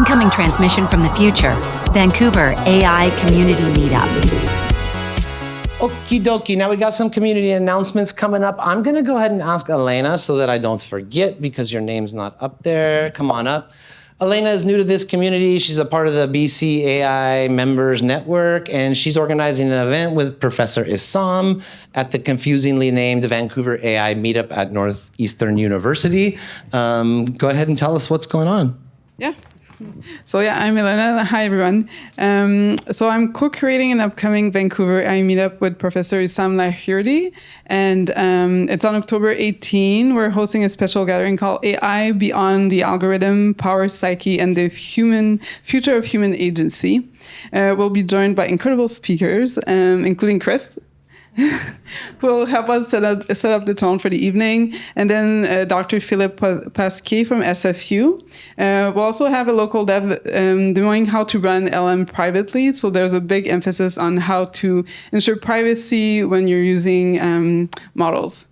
Incoming transmission from the future. Vancouver AI Community Meetup. Okie dokie, now we got some community announcements coming up. I'm gonna go ahead and ask Elena so that I don't forget because your name's not up there. Come on up. Elena is new to this community. She's a part of the BC AI Members Network, and she's organizing an event with Professor Isam at the confusingly named Vancouver AI Meetup at Northeastern University. Go ahead and tell us what's going on. Yeah. So yeah, I'm Elena. Hi, everyone. So I'm co-creating an upcoming Vancouver AI meetup with Professor Isam Lahirdi, and it's on October 18. We're hosting a special gathering called AI Beyond the Algorithm, Power, Psyche, and the Future of Human Agency. We'll be joined by incredible speakers, including Chris, who will help us set up the tone for the evening. And then Dr. Philippe Pasquier from SFU. We'll also have a local dev doing how to run LM privately. So there's a big emphasis on how to ensure privacy when you're using models.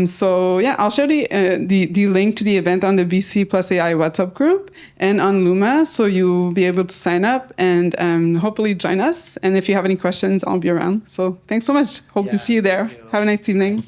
So yeah, I'll share the link to the event on the BC Plus AI WhatsApp group and on Luma, so you'll be able to sign up and hopefully join us. And if you have any questions, I'll be around. So thanks so much. Hope to see you there. Have a nice evening.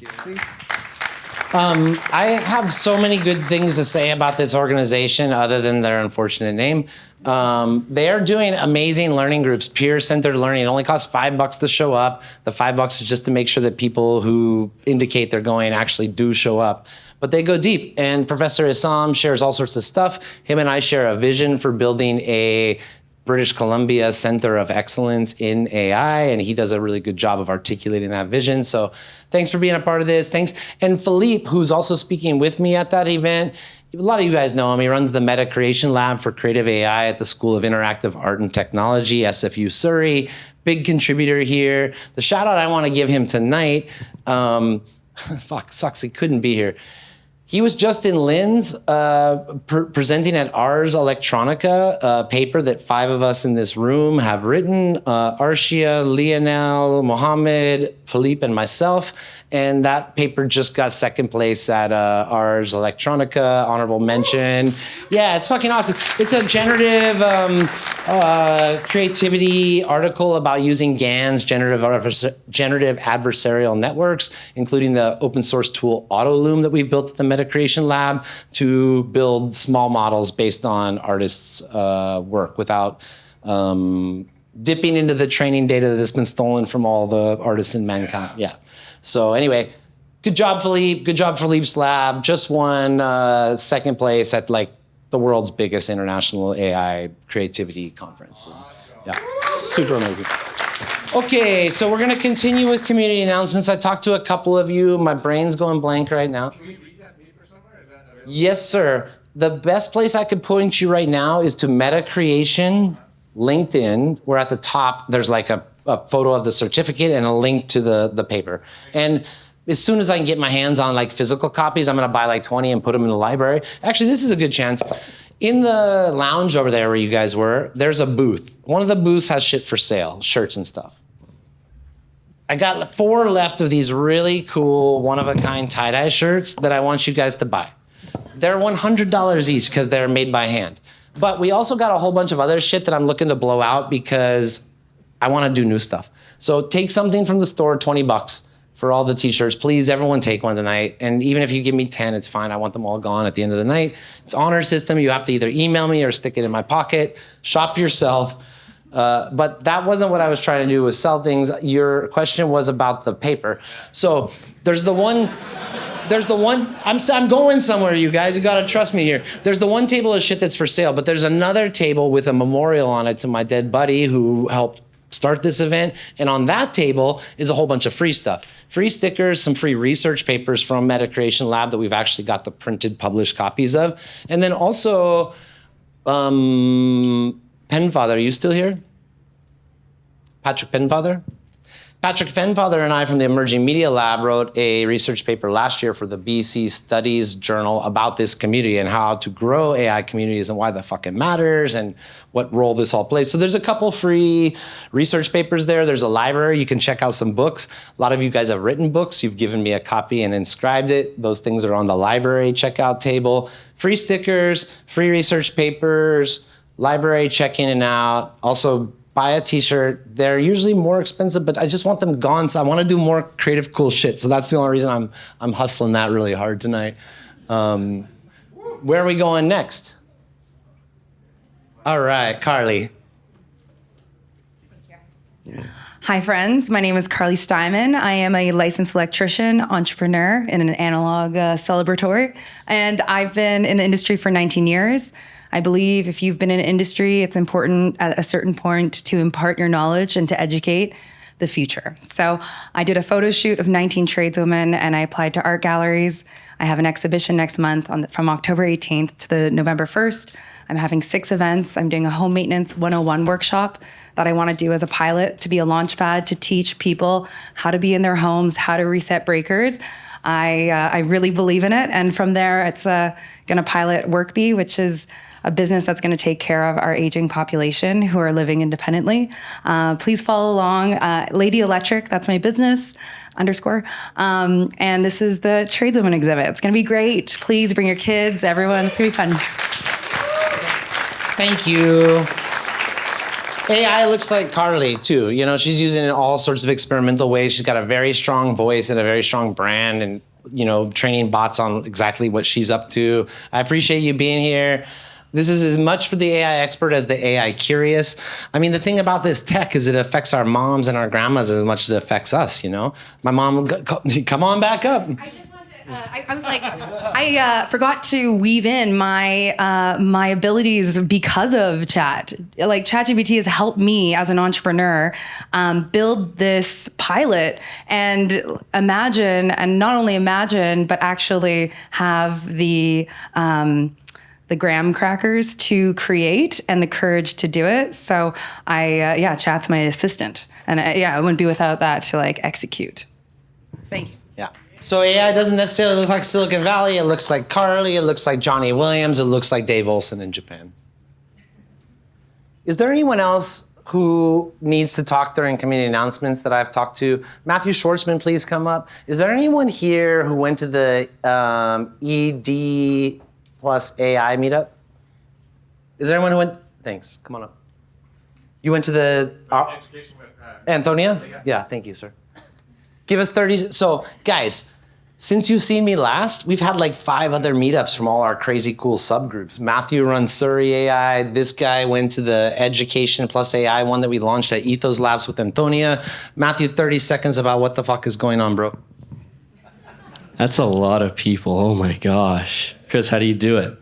I have so many good things to say about this organization other than their unfortunate name. They are doing amazing learning groups, peer-centered learning. It only costs $5 to show up. The $5 is just to make sure that people who indicate they're going actually do show up. But they go deep, and Professor Isam shares all sorts of stuff. Him and I share a vision for building a British Columbia Center of Excellence in AI, and he does a really good job of articulating that vision. So thanks for being a part of this. Thanks. And Philippe, who's also speaking with me at that event, a lot of you guys know him. He runs the Metacreation Lab for Creative AI at the School of Interactive Art and Technology, SFU Surrey. Big contributor here. The shout out I want to give him tonight, sucks he couldn't be here. He was just in Lynn's presenting at Ars Electronica, a paper that 5 of us in this room have written, Arshia, Lionel, Mohammed, Philippe, and myself. And that paper just got second place at Ars Electronica, honorable mention. Yeah, it's fucking awesome. It's a generative creativity article about using GANs, generative adversarial networks, including the open source tool AutoLoom that we built at the Metacreation Lab to build small models based on artists' work without dipping into the training data that has been stolen from all the artists in mankind. Yeah. So anyway, good job, Philippe. Good job, Philippe's lab. Just won second place at like the world's biggest international AI creativity conference. Yeah, super amazing. Okay, so we're gonna continue with community announcements. I talked to a couple of you. My brain's going blank right now. Can we read that paper somewhere? Is that available? Yes, sir. The best place I could point you right now is to Metacreation, LinkedIn, where at the top there's like a photo of the certificate and a link to the paper. And as soon as I can get my hands on like physical copies, I'm gonna buy like 20 and put them in the library. Actually, this is a good chance. In the lounge over there where you guys were, there's a booth. One of the booths has shit for sale, shirts and stuff. I got 4 left of these really cool one-of-a-kind tie-dye shirts that I want you guys to buy. They're $100 each because they're made by hand. But we also got a whole bunch of other shit that I'm looking to blow out because I want to do new stuff. So take something from the store, $20 for all the t-shirts. Please, everyone take one tonight. And even if you give me 10, it's fine. I want them all gone at the end of the night. It's honor system. You have to either email me or stick it in my pocket. Shop yourself. But that wasn't what I was trying to do, was sell things. Your question was about the paper. So there's the one, I'm going somewhere, you guys. You gotta trust me here. There's the one table of shit that's for sale, but there's another table with a memorial on it to my dead buddy who helped start this event. And on that table is a whole bunch of free stuff. Free stickers, some free research papers from Metacreation Lab that we've actually got the printed, published copies of. And then also, Penfather, are you still here? Patrick Penfather? Patrick Penfather and I from the Emerging Media Lab wrote a research paper last year for the BC Studies Journal about this community and how to grow AI communities and why the fuck it matters and what role this all plays. So there's a couple free research papers there. There's a library. You can check out some books. A lot of you guys have written books. You've given me a copy and inscribed it. Those things are on the library checkout table. Free stickers, free research papers, library, check in and out. Also, buy a t-shirt. They're usually more expensive, but I just want them gone. So I want to do more creative, cool shit. So that's the only reason I'm hustling that really hard tonight. Where are we going next? All right, Carlie. Hi, friends. My name is Carlie Steman. I am a licensed electrician, entrepreneur, and an analog celebrator. And I've been in the industry for 19 years. I believe if you've been in an industry, it's important at a certain point to impart your knowledge and to educate the future. So I did a photo shoot of 19 tradeswomen, and I applied to art galleries. I have an exhibition next month from October 18th to the November 1st. I'm having 6 events. I'm doing a home maintenance 101 workshop that I want to do as a pilot to be a launch pad to teach people how to be in their homes, how to reset breakers. I really believe in it. And from there, it's going to pilot Workbee, which is a business that's going to take care of our aging population who are living independently. Please follow along. Lady Electric, that's my business, _. And this is the tradeswomen exhibit. It's going to be great. Please bring your kids, everyone. It's going to be fun. Thank you. AI looks like Carlie too. You know, she's using it in all sorts of experimental ways. She's got a very strong voice and a very strong brand, and you know, training bots on exactly what she's up to. I appreciate you being here. This is as much for the AI expert as the AI curious. I mean, the thing about this tech is it affects our moms and our grandmas as much as it affects us, you know? My mom, come on back up. I was like, I forgot to weave in my abilities because of chat. Like ChatGPT has helped me as an entrepreneur build this pilot and imagine, and not only imagine, but actually have the graham crackers to create and the courage to do it. So chat's my assistant. And I wouldn't be without that to like execute. Thank you. Yeah. So AI doesn't necessarily look like Silicon Valley. It looks like Carlie. It looks like Johnny Williams. It looks like Dave Olson in Japan. Is there anyone else who needs to talk during community announcements that I've talked to? Matthew Schwarzman, please come up. Is there anyone here who went to the ED plus AI meetup? Is there anyone who went? Thanks. Come on up. You went to the Education with Antonia? Yeah, thank you, sir. Give us 30. So, guys, since you've seen me last, we've had like 5 other meetups from all our crazy cool subgroups. Matthew runs Surrey AI. This guy went to the Education plus AI one that we launched at Ethos Labs with Antonia. Matthew, 30 seconds about what the fuck is going on, bro. That's a lot of people. Oh my gosh. Chris, how do you do it?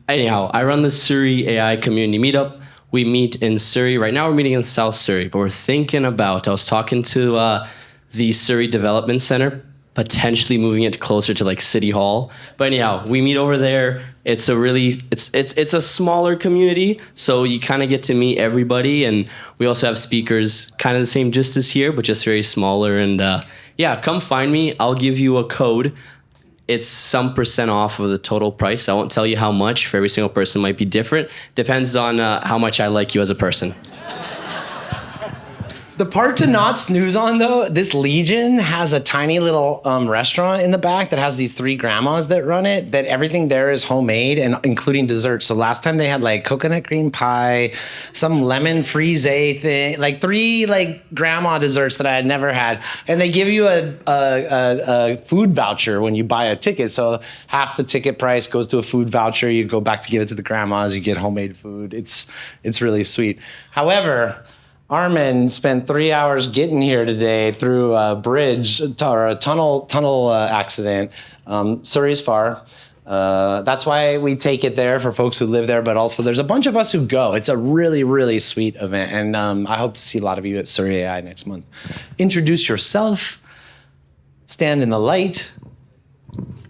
Anyhow, I run the Surrey AI community meetup. We meet in Surrey. Right now we're meeting in South Surrey, but we're thinking about, I was talking to the Surrey Development Center, potentially moving it closer to like City Hall. But anyhow, we meet over there. It's a really, it's a smaller community, so you kind of get to meet everybody. And we also have speakers kind of the same just as here, but just very smaller. And yeah, come find me. I'll give you a code. It's some % off of the total price. I won't tell you how much. For every single person might be different. Depends on how much I like you as a person. The part to not snooze on, though, this Legion has a tiny little restaurant in the back that has these 3 grandmas that run it, that everything there is homemade, and including desserts. So last time they had like coconut cream pie, some lemon frise thing, like 3 like grandma desserts that I had never had. And they give you a food voucher when you buy a ticket. So half the ticket price goes to a food voucher. You go back to give it to the grandmas. You get homemade food. It's really sweet. However, Armin spent 3 hours getting here today through a bridge or a tunnel accident. Surrey's far. That's why we take it there for folks who live there, but also there's a bunch of us who go. It's a really, really sweet event, and I hope to see a lot of you at Surrey AI next month. Introduce yourself. Stand in the light.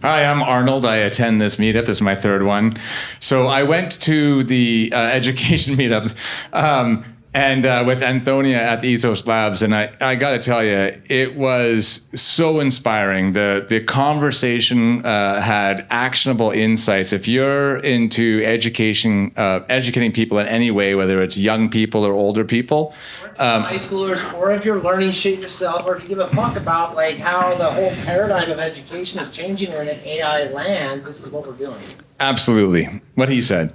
Hi, I'm Arnold. I attend this meetup. This is my 3rd one. So I went to the education meetup and with Antonia at the Ethos Labs, and I got to tell you, it was so inspiring. The conversation had actionable insights. If you're into education, educating people in any way, whether it's young people or older people, high schoolers, or if you're learning shit yourself, or if you give a fuck about like how the whole paradigm of education is changing in an AI land, this is what we're doing. Absolutely, what he said.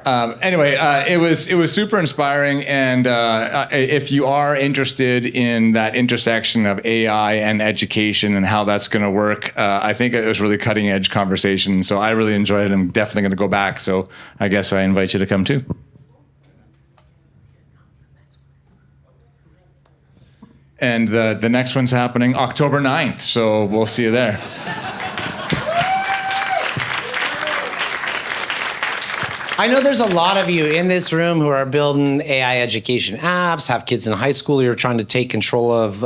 Anyway, it was super inspiring, and if you are interested in that intersection of AI and education and how that's going to work, I think it was really cutting edge conversation. So I really enjoyed it. I'm definitely going to go back. So I guess I invite you to come too. And the next one's happening October 9th. So we'll see you there. I know there's a lot of you in this room who are building AI education apps, have kids in high school who are trying to take control of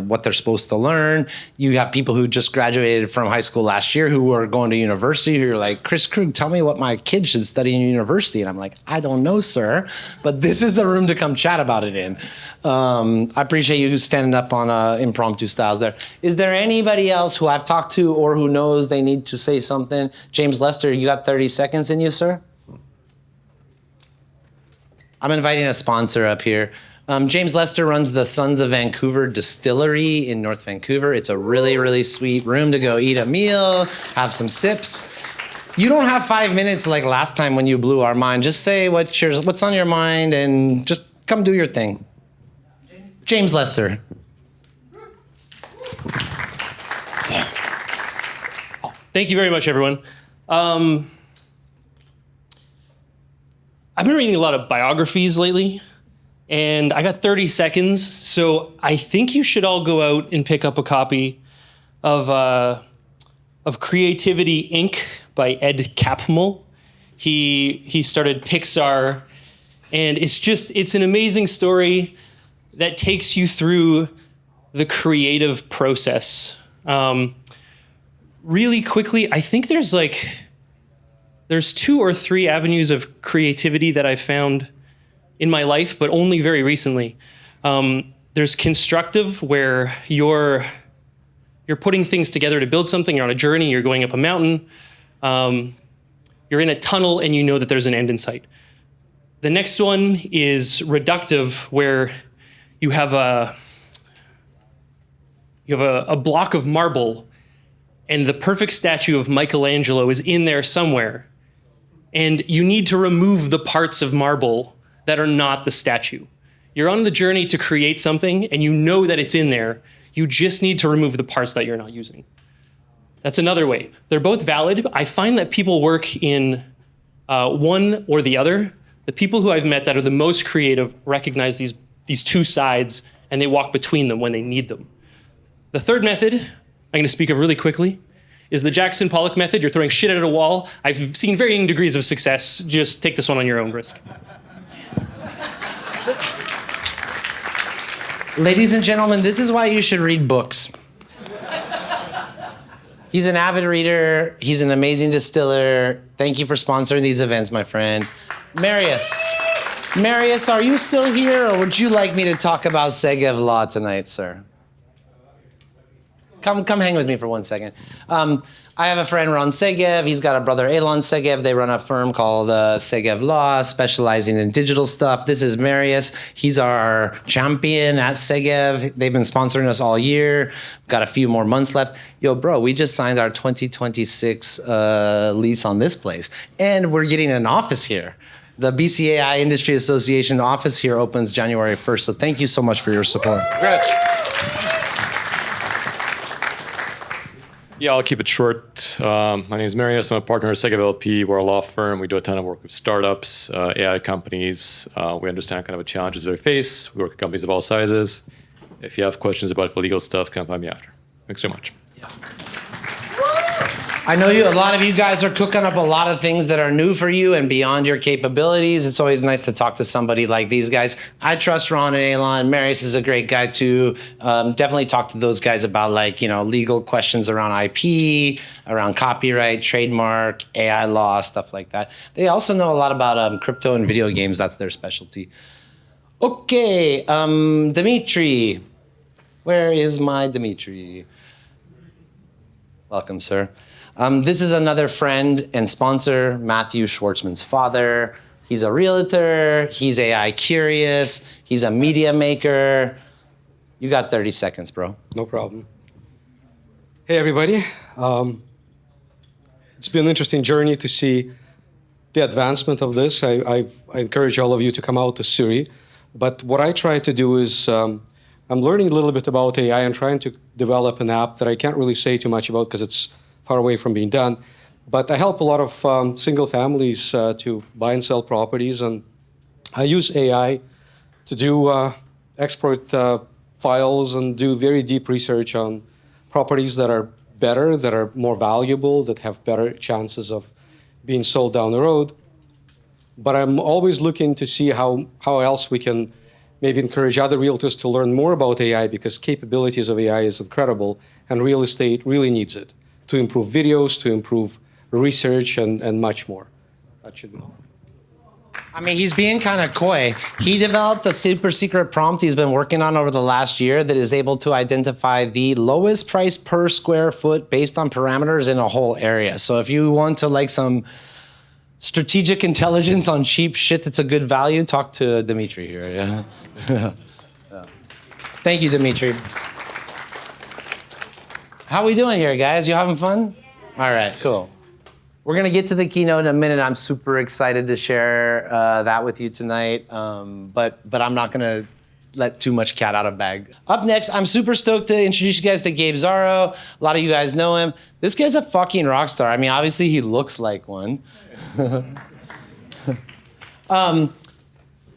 what they're supposed to learn. You have people who just graduated from high school last year who are going to university who are like, Chris Krug, tell me what my kid should study in university. And I'm like, I don't know, sir, but this is the room to come chat about it in. I appreciate you standing up on impromptu styles there. Is there anybody else who I've talked to or who knows they need to say something? James Lester, you got 30 seconds in you, sir? I'm inviting a sponsor up here. James Lester runs the Sons of Vancouver Distillery in North Vancouver. It's a really, really sweet room to go eat a meal, have some sips. You don't have 5 minutes like last time when you blew our mind. Just say what's on your mind and just come do your thing. James Lester. Thank you very much, everyone. I've been reading a lot of biographies lately, and I got 30 seconds, so I think you should all go out and pick up a copy of Creativity Inc. by Ed Catmull. He started Pixar, and it's an amazing story that takes you through the creative process. Really quickly, I think there's 2 or 3 avenues of creativity that I've found in my life, but only very recently. There's constructive, where you're putting things together to build something. You're on a journey, you're going up a mountain. You're in a tunnel and you know that there's an end in sight. The next one is reductive, where you have a block of marble and the perfect statue of Michelangelo is in there somewhere. And you need to remove the parts of marble that are not the statue. You're on the journey to create something and you know that it's in there. You just need to remove the parts that you're not using. That's another way. They're both valid. I find that people work in one or the other. The people who I've met that are the most creative recognize these 2 sides and they walk between them when they need them. The third method, I'm going to speak of really quickly, is the Jackson Pollock method. You're throwing shit at a wall. I've seen varying degrees of success. Just take this one on your own risk. Ladies and gentlemen, this is why you should read books. He's an avid reader. He's an amazing distiller. Thank you for sponsoring these events, my friend. Marius, are you still here, or would you like me to talk about Segev Law tonight, sir? Come hang with me for 1 second. I have a friend, Ron Segev. He's got a brother, Elon Segev. They run a firm called Segev Law, specializing in digital stuff. This is Marius. He's our champion at Segev. They've been sponsoring us all year. Got a few more months left. Yo, bro, we just signed our 2026 lease on this place. And we're getting an office here. The BCAI Industry Association office here opens January 1st. So thank you so much for your support. Congrats. Yeah, I'll keep it short. My name is Marius. I'm a partner at Segev LLP. We're a law firm. We do a ton of work with startups, AI companies. We understand kind of the challenges they face. We work with companies of all sizes. If you have questions about the legal stuff, come find me after. Thanks so much. I know a lot of you guys are cooking up a lot of things that are new for you and beyond your capabilities. It's always nice to talk to somebody like these guys. I trust Ron and Elon. Marius is a great guy too. Definitely talk to those guys about legal questions around IP, around copyright, trademark, AI law, stuff like that. They also know a lot about crypto and video games. That's their specialty. Okay, Dimmitri. Where is my Dimmitri? Welcome, sir. This is another friend and sponsor, Matthew Schwarzman's father. He's a realtor. He's AI curious. He's a media maker. You got 30 seconds, bro. No problem. Hey, everybody. It's been an interesting journey to see the advancement of this. I encourage all of you to come out to Surrey. But what I try to do is I'm learning a little bit about AI and trying to develop an app that I can't really say too much about because it's far away from being done. But I help a lot of single families to buy and sell properties. And I use AI to do export files and do very deep research on properties that are better, that are more valuable, that have better chances of being sold down the road. But I'm always looking to see how else we can maybe encourage other realtors to learn more about AI, because capabilities of AI is incredible and real estate really needs it to improve videos, to improve research, and much more. That should be all. I mean, he's being kind of coy. He developed a super secret prompt he's been working on over the last year that is able to identify the lowest price per square foot based on parameters in a whole area. So if you want to like some strategic intelligence on cheap shit that's a good value, talk to Dimmitri here. Yeah. Yeah. Thank you, Dimmitri. How we doing here, guys? You having fun? All right, cool. We're going to get to the keynote in a minute. I'm super excited to share that with you tonight, but I'm not going to let too much cat out of bag. Up next, I'm super stoked to introduce you guys to Gabe Zaro. A lot of you guys know him. This guy's a fucking rock star. I mean, obviously he looks like one.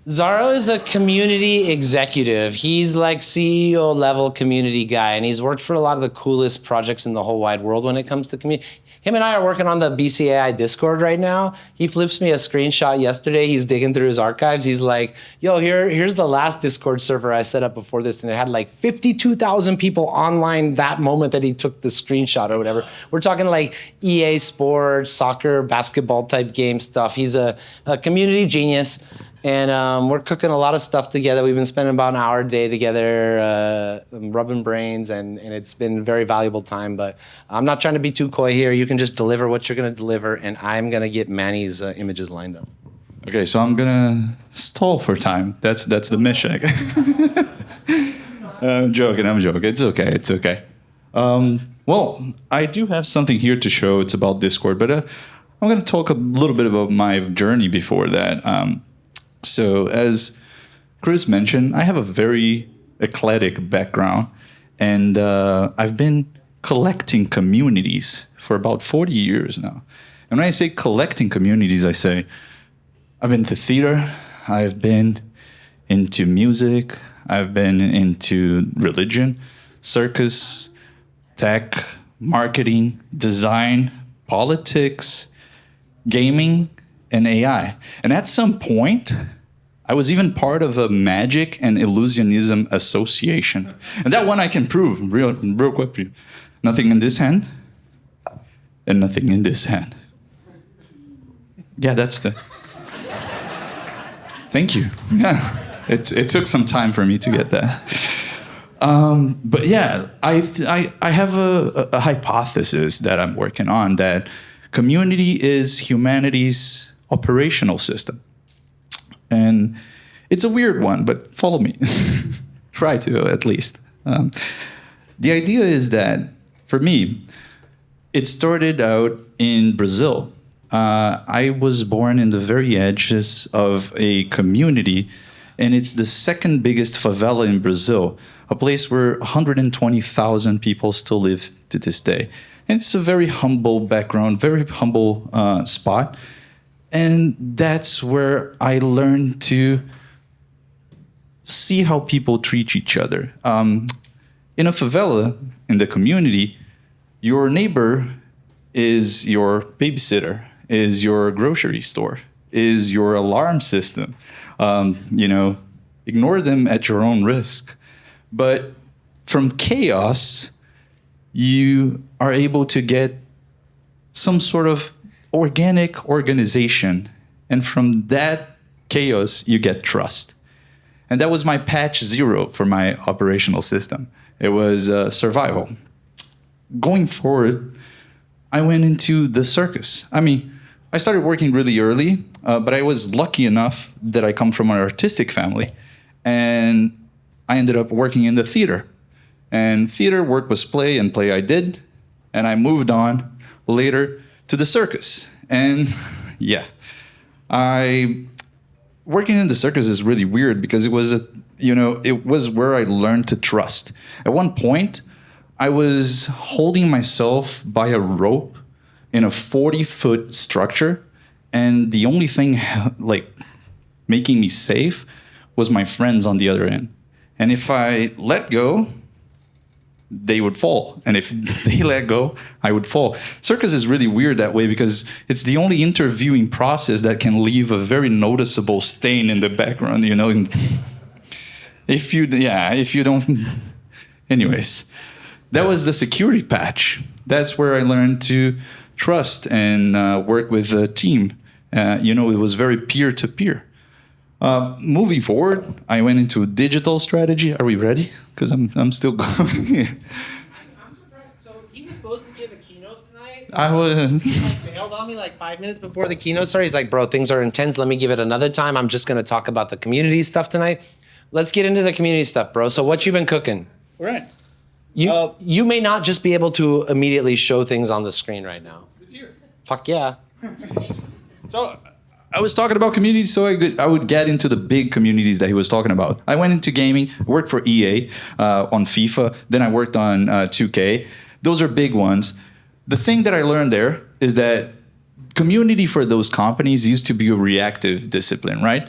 Zaro is a community executive. He's like CEO level community guy, and he's worked for a lot of the coolest projects in the whole wide world when it comes to community. Him and I are working on the BCAI Discord right now. He flips me a screenshot yesterday. He's digging through his archives. He's like, yo, here's the last Discord server I set up before this, and it had like 52,000 people online that moment that he took the screenshot or whatever. We're talking like EA Sports, soccer, basketball type game stuff. He's a community genius. And we're cooking a lot of stuff together. We've been spending about an hour a day together, rubbing brains, and it's been very valuable time. But I'm not trying to be too coy here. You can just deliver what you're going to deliver, and I'm going to get Manny's images lined up. Okay, so I'm going to stall for time. That's the mission. I'm joking. It's okay. Well, I do have something here to show. It's about Discord, but I'm going to talk a little bit about my journey before that. So as Chris mentioned, I have a very eclectic background, and I've been collecting communities for about 40 years now. And when I say collecting communities, I say I've been to theater, I've been into music, I've been into religion, circus, tech, marketing, design, politics, gaming, and AI. And at some point, I was even part of a magic and illusionism association. And that one I can prove real quick for you. Nothing in this hand, and nothing in this hand. Yeah, that's the... Thank you. Yeah, it took some time for me to get that. But yeah, I have a hypothesis that I'm working on, that community is humanity's operational system. And it's a weird one, but follow me. Try to, at least. The idea is that, for me, it started out in Brazil. I was born in the very edges of a community, and it's the second biggest favela in Brazil, a place where 120,000 people still live to this day. And it's a very humble background, very humble spot. And that's where I learned to see how people treat each other. In a favela, in the community, your neighbor is your babysitter, is your grocery store, is your alarm system. Ignore them at your own risk. But from chaos, you are able to get some sort of organic organization. And from that chaos, you get trust. And that was my patch zero for my operational system. It was survival. Going forward, I went into the circus. I mean, I started working really early, but I was lucky enough that I come from an artistic family. And I ended up working in the theater. And theater work was play, and play I did. And I moved on later to the circus. And yeah, Working in the circus is really weird because it was where I learned to trust. At one point, I was holding myself by a rope in a 40-foot structure, and the only thing like making me safe was my friends on the other end. And if I let go, they would fall. And if they let go, I would fall. Circus is really weird that way because it's the only interviewing process that can leave a very noticeable stain in the background, you know. If you don't... Anyways, that was the security patch. That's where I learned to trust and work with a team. It was very peer-to-peer. Moving forward, I went into digital strategy. Are we ready? Because I'm still going. I'm surprised. So he was supposed to give a keynote tonight. I was. He bailed on me like 5 minutes before the keynote started. He's like, bro, things are intense. Let me give it another time. I'm just going to talk about the community stuff tonight. Let's get into the community stuff, bro. So what you been cooking? All right. You may not just be able to immediately show things on the screen right now. It's here. Fuck yeah. So I was talking about communities, so I would get into the big communities that he was talking about. I went into gaming, worked for EA on FIFA, then I worked on 2K. Those are big ones. The thing that I learned there is that community for those companies used to be a reactive discipline, right?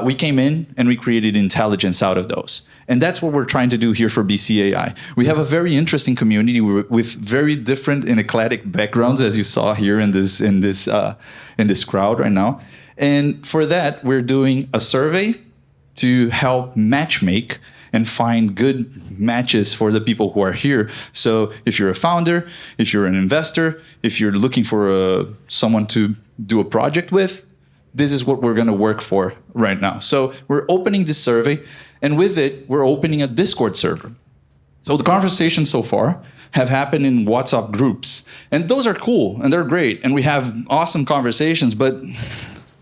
We came in and we created intelligence out of those. And that's what we're trying to do here for BCAI. We have a very interesting community with very different and eclectic backgrounds, as you saw here in this crowd right now. And for that, we're doing a survey to help matchmake and find good matches for the people who are here. So if you're a founder, if you're an investor, if you're looking for someone to do a project with, this is what we're going to work for right now. So we're opening this survey, and with it, we're opening a Discord server. So the conversations so far have happened in WhatsApp groups, and those are cool, and they're great, and we have awesome conversations, but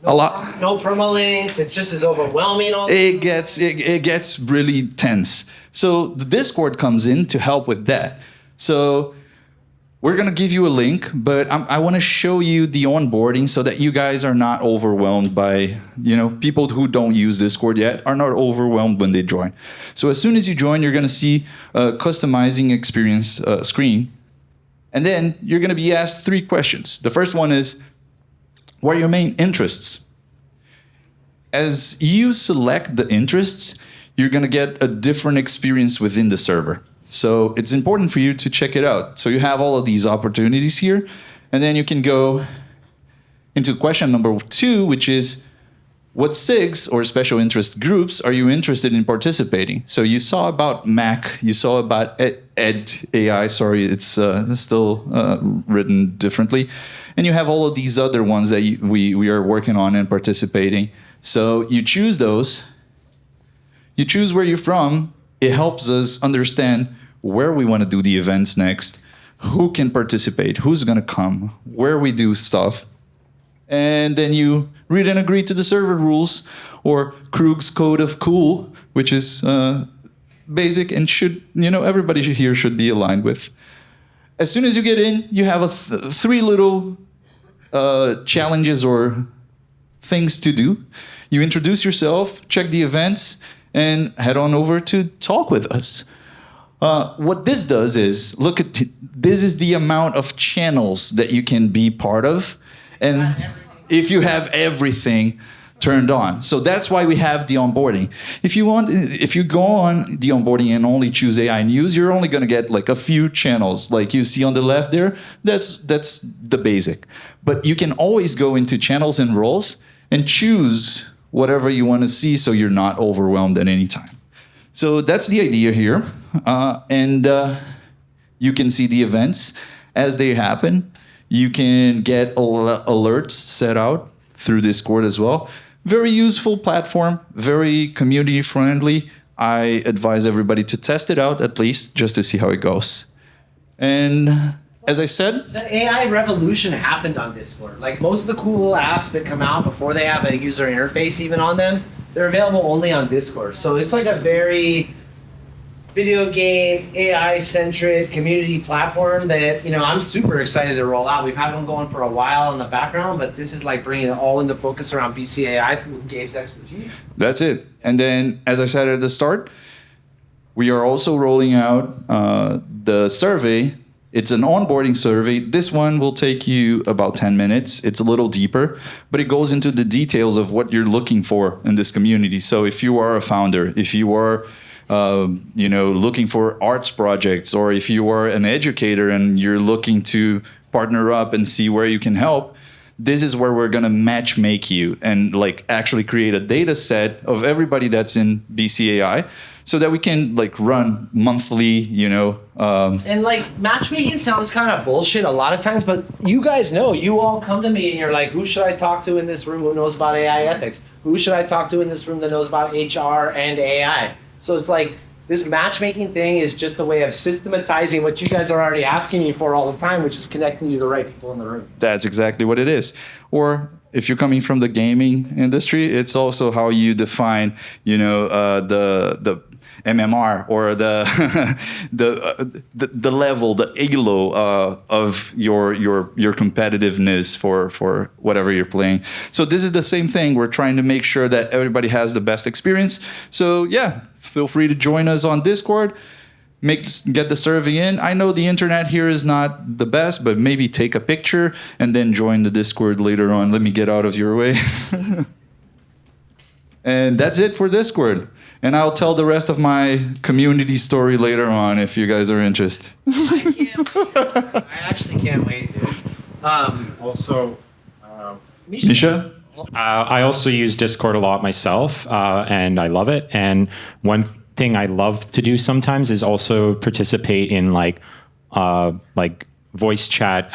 a lot... No promo links, it just is overwhelming. It gets really tense. So the Discord comes in to help with that. So we're going to give you a link, but I want to show you the onboarding so that you guys are not overwhelmed by, people who don't use Discord yet are not overwhelmed when they join. So as soon as you join, you're going to see a customizing experience screen. And then you're going to be asked 3 questions. The first one is, what are your main interests? As you select the interests, you're going to get a different experience within the server. So it's important for you to check it out. So you have all of these opportunities here, and then you can go into question number 2, which is, what SIGs or special interest groups are you interested in participating? So you saw about Mac, you saw about Ed AI, sorry, it's still written differently. And you have all of these other ones that we are working on and participating. So you choose those, you choose where you're from. It helps us understand where we want to do the events next, who can participate, who's going to come, where we do stuff. And then you read and agree to the server rules, or Krug's Code of Cool, which is basic and everybody here should be aligned with. As soon as you get in, you have 3 little challenges or things to do. You introduce yourself, check the events, and head on over to talk with us. What this does is, this is the amount of channels that you can be part of. And if you have everything turned on. So that's why we have the onboarding. If you go on the onboarding and only choose AI News, you're only going to get like a few channels. Like you see on the left there, that's the basic. But you can always go into channels and roles and choose whatever you want to see so you're not overwhelmed at any time. So that's the idea here. And you can see the events as they happen. You can get alerts set out through Discord as well. Very useful platform, very community friendly. I advise everybody to test it out at least just to see how it goes. And as I said, the AI revolution happened on Discord. Like most of the cool apps that come out before they have a user interface even on them, they're available only on Discord. So it's like a very video game, AI-centric community platform that, I'm super excited to roll out. We've had one going for a while in the background, but this is like bringing it all into focus around BCAI through Gabe's expertise. That's it. And then, as I said at the start, we are also rolling out the survey. It's an onboarding survey. This one will take you about 10 minutes. It's a little deeper, but it goes into the details of what you're looking for in this community. So if you are a founder, if you are looking for arts projects, or if you are an educator and you're looking to partner up and see where you can help, this is where we're going to matchmake you and like actually create a data set of everybody that's in BCAI so that we can like run monthly, And like matchmaking sounds kind of bullshit a lot of times, but you guys know, you all come to me and you're like, who should I talk to in this room who knows about AI ethics? Who should I talk to in this room that knows about HR and AI? So it's like this matchmaking thing is just a way of systematizing what you guys are already asking me for all the time, which is connecting you to the right people in the room. That's exactly what it is. Or if you're coming from the gaming industry, it's also how you define, the MMR or the level, the elo of your competitiveness for whatever you're playing. So this is the same thing. We're trying to make sure that everybody has the best experience. So yeah, feel free to join us on Discord. Get the survey in. I know the internet here is not the best, but maybe take a picture and then join the Discord later on. Let me get out of your way. And that's it for Discord. And I'll tell the rest of my community story later on if you guys are interested. I actually can't wait, dude. Misha? I also use Discord a lot myself, and I love it. And one thing I love to do sometimes is also participate in like voice chat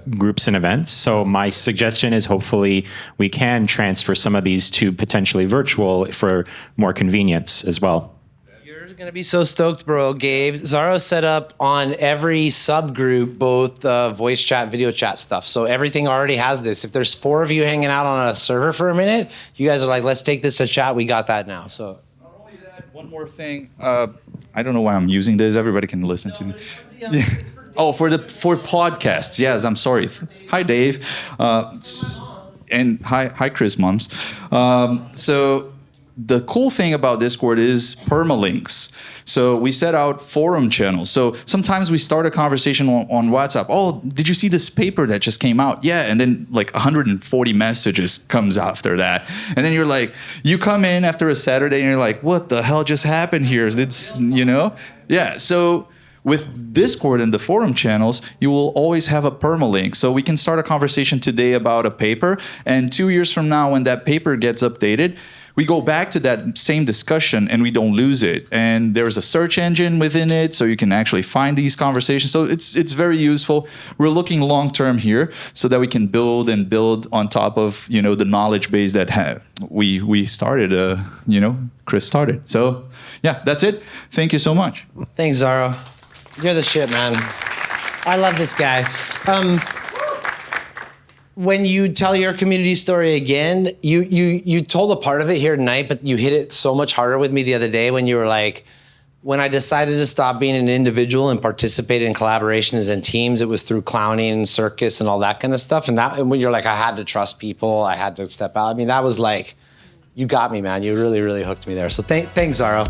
groups and events. So my suggestion is hopefully we can transfer some of these to potentially virtual for more convenience as well. You're going to be so stoked, bro, Gabe. Zaro set up on every subgroup both voice chat, video chat stuff. So everything already has this. If there's 4 of you hanging out on a server for a minute, you guys are like, let's take this to chat. We got that now. So not only that, one more thing. I don't know why I'm using this. Everybody can listen to me. Yeah. Oh, for podcasts. Yes, I'm sorry. Hi, Dave. And hi, Chris Mums. So the cool thing about Discord is permalinks. So we set out forum channels. So sometimes we start a conversation on WhatsApp. Oh, did you see this paper that just came out? Yeah, and then like 140 messages comes after that. And then you're like, you come in after a Saturday and you're like, what the hell just happened here? It's, Yeah, so with Discord and the forum channels, you will always have a permalink. So we can start a conversation today about a paper, and 2 years from now, when that paper gets updated, we go back to that same discussion and we don't lose it. And there's a search engine within it, so you can actually find these conversations. So it's very useful. We're looking long term here so that we can build on top of the knowledge base that we started. Chris started. So yeah, that's it. Thank you so much. thanks, Zaro. You're the shit, man. I love this guy. When you tell your community story again, you told a part of it here tonight, but you hit it so much harder with me the other day when you were like, when I decided to stop being an individual and participate in collaborations and teams, it was through clowning and circus and all that kind of stuff. And when you're like, I had to trust people, I had to step out. I mean, that was like, you got me, man. You really, really hooked me there. So thanks, Zaro.